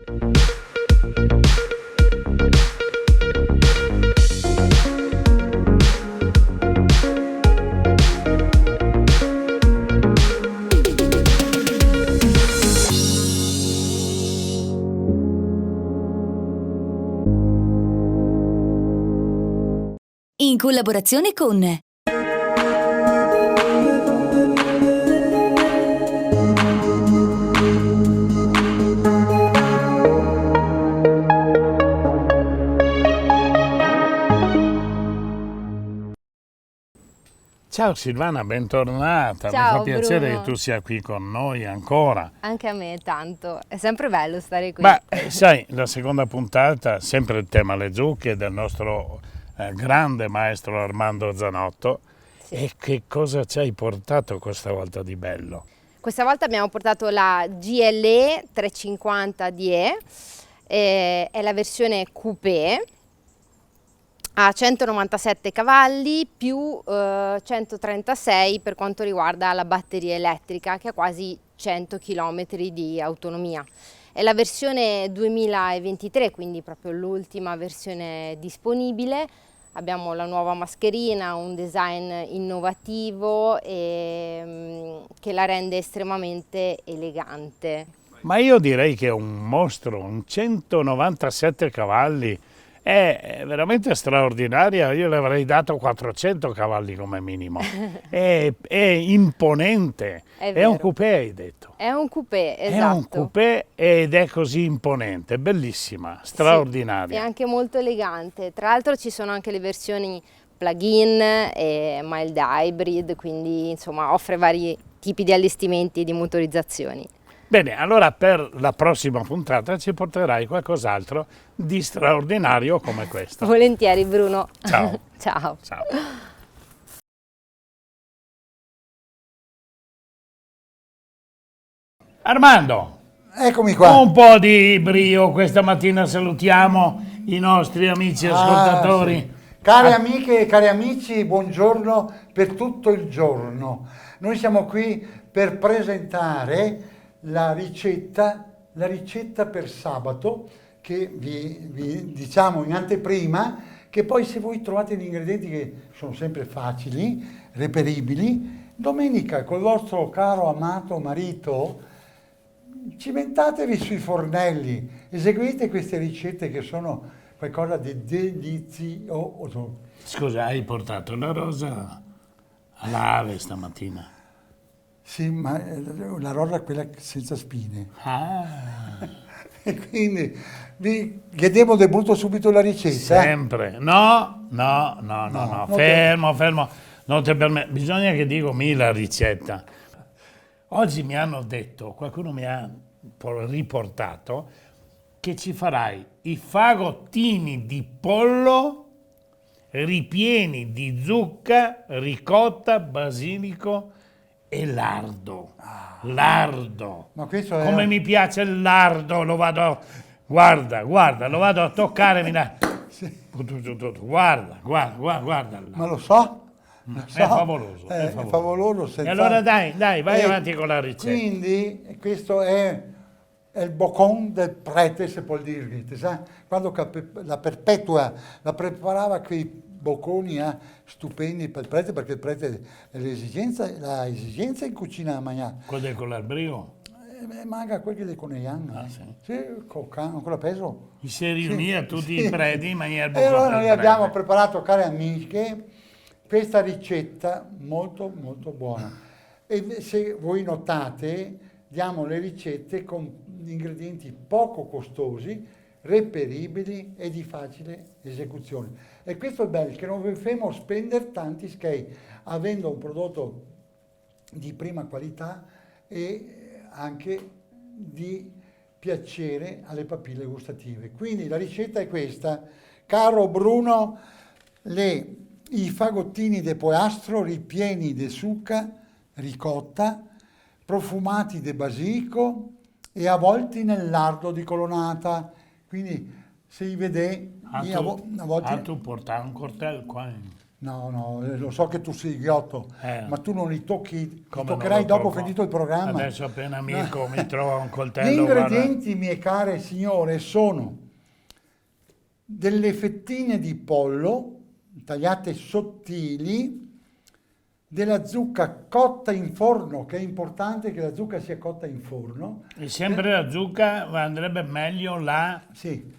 In collaborazione con Ciao Silvana, bentornata. Ciao, Mi fa piacere Bruno. che tu sia qui con noi ancora. Anche a me tanto, è sempre bello stare qui. Beh, sai, la seconda puntata, sempre il tema le zucche del nostro grande maestro Armando Zanotto. Sì. E che cosa ci hai portato questa volta di bello? Questa volta abbiamo portato la GLE 350 DE, è la versione coupé, ha 197 cavalli più 136 per quanto riguarda la batteria elettrica, che ha quasi 100 km di autonomia. È la versione 2023, quindi proprio l'ultima versione disponibile. Abbiamo la nuova mascherina, un design innovativo che la rende estremamente elegante. Ma io direi che è un mostro, un 197 cavalli. È veramente straordinaria, io le avrei dato 400 cavalli come minimo. È imponente, È è un vero. coupé hai detto. È un coupé, È un esatto. coupé ed è così imponente, bellissima, Sì, straordinaria. è anche molto elegante. Tra l'altro ci sono anche le versioni plug-in e mild hybrid, quindi insomma offre vari tipi di allestimenti e di motorizzazioni. Bene, allora per la prossima puntata ci porterai qualcos'altro di straordinario come questo. Volentieri, Bruno. Ciao. Ciao. Ciao. Armando, Eccomi qua. un po' di brio questa mattina, salutiamo i nostri amici ascoltatori. Sì. Care amiche e cari amici, buongiorno per tutto il giorno. Noi siamo qui per presentare la ricetta per sabato che vi diciamo in anteprima, che poi se voi trovate gli ingredienti che sono sempre facili, reperibili, domenica col vostro caro amato marito cimentatevi sui fornelli, eseguite queste ricette che sono qualcosa di delizioso. Scusa, hai portato la rosa all'Ave stamattina? Sì, ma la rosa è quella senza spine. Ah, E quindi vi chiedevo del brutto subito la ricetta. sempre. No, non fermo, non ti permetto. Bisogna che dico la ricetta. Oggi mi hanno detto, qualcuno mi ha riportato, che ci farai i fagottini di pollo ripieni di zucca, ricotta, basilico e lardo. Lardo. Ma questo è... Come mi piace il lardo, lo vado... Guarda, lo vado a toccare, Guarda. Ma lo so. È favoloso, È favoloso. E senza- allora dai, vai avanti con la ricetta. Quindi questo è il boccon del prete Sepoldirghi, sai? Quando la Perpetua la preparava quei bocconi stupendi per il prete, perché il prete ha l'esigenza in cucina a mangiare. Quello con l'arbrio? Manca quelli del Conegliano. Ah, sì. Sì, ancora peso. Si riunì a tutti i preti in maniera E allora noi abbiamo prete. preparato, care amiche, questa ricetta molto molto buona. E se voi notate, diamo le ricette con ingredienti poco costosi, reperibili e di facile esecuzione. E questo è bello, che non vi facciamo spendere tanti schei, avendo un prodotto di prima qualità e anche di piacere alle papille gustative. Quindi la ricetta è questa. Caro Bruno, i fagottini di pollastro ripieni di zucca, ricotta, profumati di basilico e avvolti nel lardo di colonnata. Quindi se vede, a volte... Tu porta un coltello qua. No, no, lo so che tu sei ghiotto, ma tu non li tocchi, li Come non toccherai lo dopo tocco? finito il programma. Adesso appena Mirko mi trova un coltello. Gli guarda. ingredienti, mie care signore, sono delle fettine di pollo tagliate sottili, della zucca cotta in forno, che è importante che la zucca sia cotta in forno. E sempre la zucca andrebbe meglio là. Sì,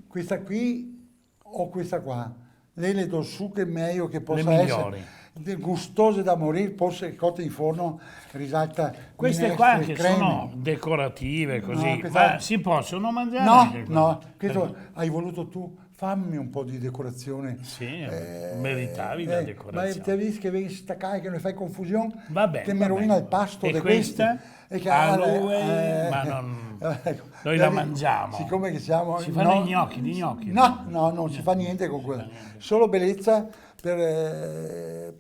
questa qui o questa qua. Lei le do su che è meglio che possa migliori. essere gustose da morire, forse cotte in forno risalta Queste qua minestre, che creme. sono decorative così, No, questa- ma si possono mangiare No, anche queste? no, questo hai voluto tu, fammi un po' di decorazione. Sì, meritavi la Ma decorazione. ti visto che vieni staccare, che non fai confusione? Vabbè, che mi vabbè. rovina il pasto E di questa? questi. E che Aloe, ma non- ecco, noi la mangiamo. Siccome che siamo... Si fanno gli gnocchi. No, no, non si fa niente con quella. Solo bellezza per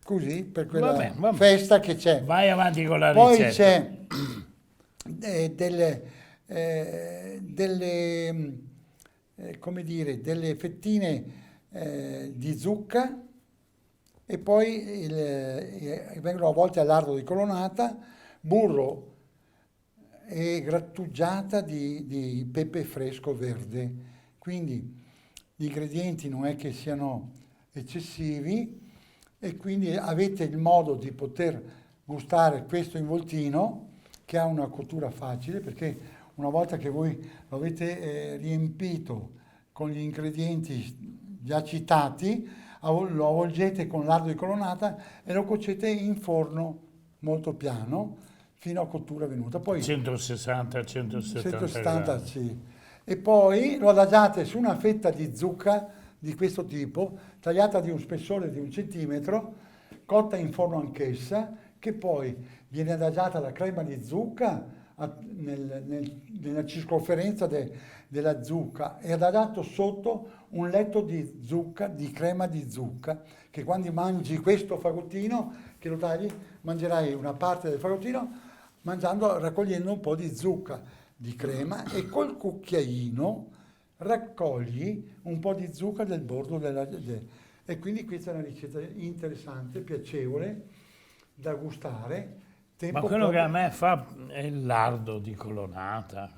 così, per quella Va bene. festa che c'è. Vai avanti con la Poi ricetta. c'è come dire, delle fettine di zucca e poi vengono avvolte a lardo di colonnata, burro e grattugiata di pepe fresco verde. Quindi gli ingredienti non è che siano eccessivi e quindi avete il modo di poter gustare questo involtino che ha una cottura facile, perché una volta che voi lo avete riempito con gli ingredienti già citati, lo avvolgete con lardo di colonnata e lo cuocete in forno molto piano fino a cottura venuta. Poi 160, 170 170, gradi. sì. E poi lo adagiate su una fetta di zucca di questo tipo, tagliata di un spessore di 1 centimetro, cotta in forno anch'essa, che poi viene adagiata la crema di zucca nella circonferenza della zucca e adagiato sotto un letto di zucca, di crema di zucca, che quando mangi questo fagottino, che lo tagli, mangerai una parte del fagottino raccogliendo un po' di zucca, di crema, e col cucchiaino raccogli un po' di zucca del bordo e quindi questa è una ricetta interessante, piacevole da gustare. Ma quello che a me fa è il lardo di colonnata,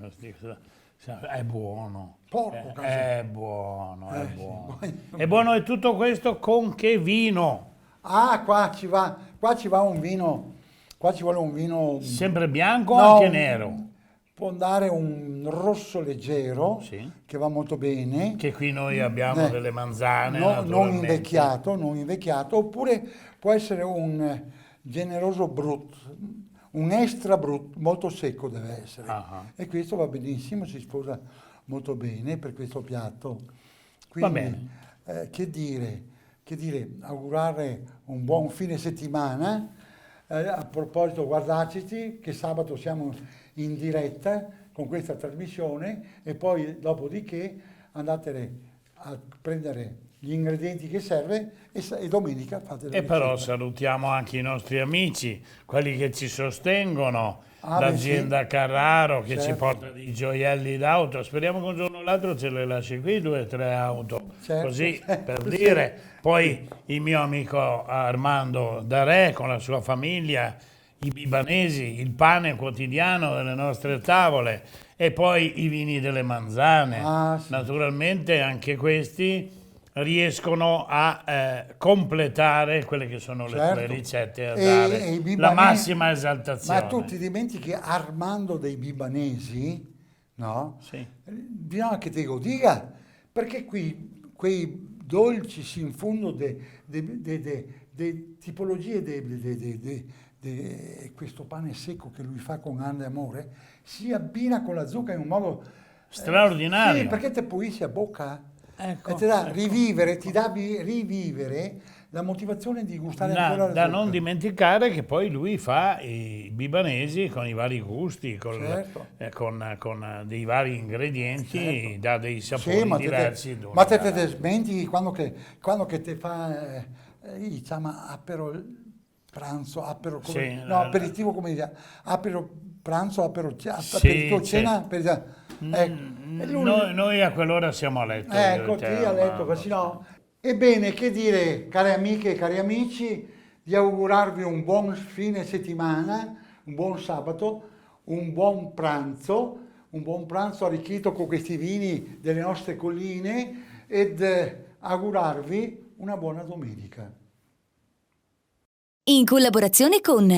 è buono. Porco caso. È buono, è sì. buono. È buono, e tutto questo con che vino? Ah, qua ci va un vino, qua ci vuole un vino... Sempre bianco o No, anche nero? Può andare un rosso leggero, Sì. che va molto bene. Che qui noi abbiamo delle manzane, non naturalmente. non invecchiato, oppure può essere un generoso brut, un extra brut, molto secco deve essere. Ah. E questo va benissimo, si sposa molto bene per questo piatto. Va Quindi, bene. che dire, augurare un buon fine settimana. A proposito, guardateci che sabato siamo in diretta con questa trasmissione e poi dopodiché andate a prendere gli ingredienti che serve e domenica fate la E però ricetta. salutiamo anche i nostri amici, quelli che ci sostengono, Ah, l'azienda beh, sì. Carraro che ci Certo. porta dei gioielli d'auto. Speriamo che un giorno o l'altro ce le lasci qui 2 o 3 auto, Certo, così per sì. dire. Poi il mio amico Armando Darè con la sua famiglia, i bibanesi, il pane quotidiano delle nostre tavole e poi i vini delle manzane. Ah, sì. Naturalmente anche questi riescono a completare quelle che sono le Certo. ricette, a E dare i la bibanesi- massima esaltazione. Ma tu ti dimentichi Armando dei Bibanesi, no? Sì. Bisogna che te lo dica, perché qui quei dolci si infondono di tipologie di questo pane secco che lui fa con grande amore, si abbina con la zucca in un modo Straordinario. sì, perché te pulisci a bocca Ecco, e ti dà ecco. rivivere, ti dà rivivere la motivazione di gustare ancora la Da zucca. non dimenticare che poi lui fa i bibanesi con i vari gusti, Certo. con dei vari ingredienti, Certo. dà dei sapori Sì, diversi. ma te smenti quando che te fa diciamo pranzo, Sì, aperitivo come dire, pranzo, aperitivo, sì. cena, ecco. E lui- Noi a quell'ora siamo a letto. io ecco, e ti te, ha letto, Armando. così no. Ebbene, che dire, care amiche e cari amici, di augurarvi un buon fine settimana, un buon sabato, un buon pranzo arricchito con questi vini delle nostre colline ed augurarvi una buona domenica. In collaborazione con